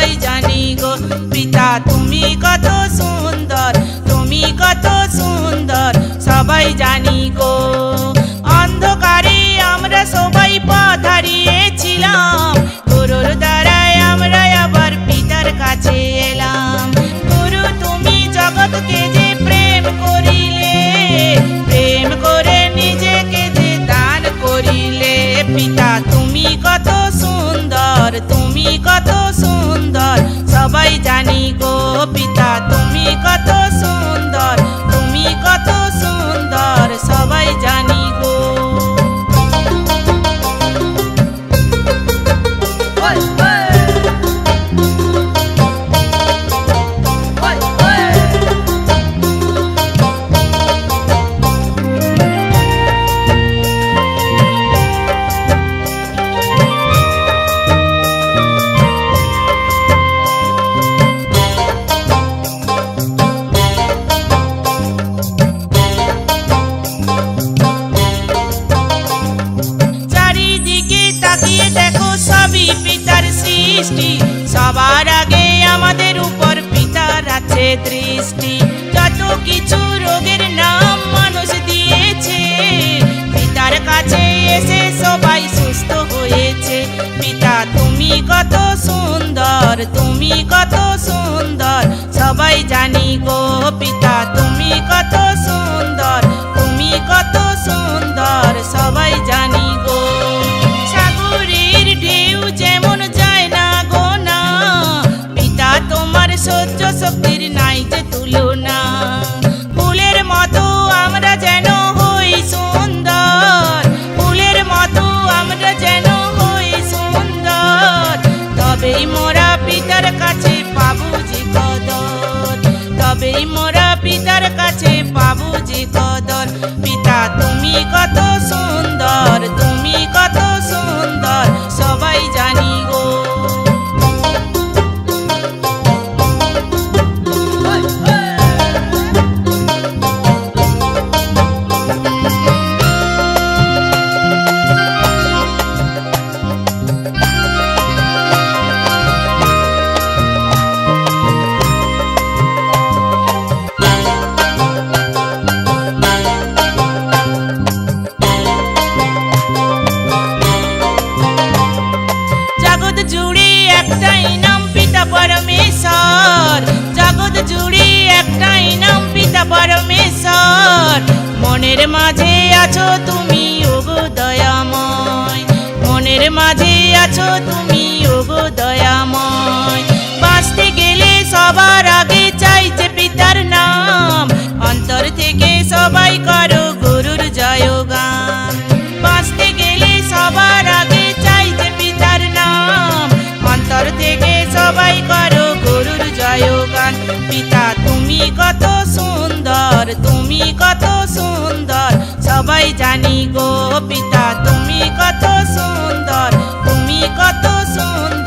সবাই জানি গো পিতা তুমি কত সুন্দর, তুমি কত সুন্দর সবাই জানি গো। অন্ধকারে আমরা সবাই পথ হারিয়েছিলাম, গুরুর দ্বারায় আমরা আবার পিতার কাছে এলাম। গুরু তুমি জগৎকে যে প্রেম করিলে, প্রেম করে নিজেকে যে দান করিলে, পিতা তুমি কত সুন্দর, তুমি কত সুন্দর সবাই জানি গো পিতা তুমি কত সুন্দর, তুমি কত সুন্দর সবাই জানি গো। দেখো সবই পিতার সৃষ্টি, সবার আগে আমাদের উপর পিতার আছে দৃষ্টি। যত কিছু রোগের নাম মানুষ দিয়েছে, পিতার কাছে এসে সবাই সুস্থ হয়েছে। পিতা তুমি কত সুন্দর, তুমি কত সুন্দর সবাই জানি গো পিতা তুমি কত সুন্দর, তুমি কত সুন্দর সবাই জানি গো। ঢেউ যেমন যায় না গো না, পিতা তোমার সহ্য শক্তির নাই যে তুলনা। ফুলের মতো আমরা যেন হই সুন্দর, ফুলের মতো আমরা যেন হই সুন্দর, তবেই মোরা পিতার কাছে পাবো যে কদর, তবেই মোরা পিতার কাছে পাবো যে কদর। পিতা তুমি কত সুন্দর, তুমি কত সুন্দর সবাই জানি গো। জুড়ে একটাই নাম পিতা পরমেশ্বর, জগৎ জুড়ে একটাই নাম পিতা পরমেশ্বর। মনের মাঝে আছো তুমি ওগো দয়াময়, মনের মাঝে আছো তুমি ওগো দয়াময়। বাঁচতে গেলে সবার আগে চাইছে পিতার নাম, অন্তর থেকে সবাই করো গুরুর জয়গান। বাঁচতে গেলে সবার আগে চাইছে পিতার নাম, অন্তর থেকে সবাই করো গুরুর জয়গান। পিতা তুমি কত সুন্দর, তুমি কত সুন্দর সবাই জানি গো পিতা তুমি কত সুন্দর, তুমি কত সুন্দর।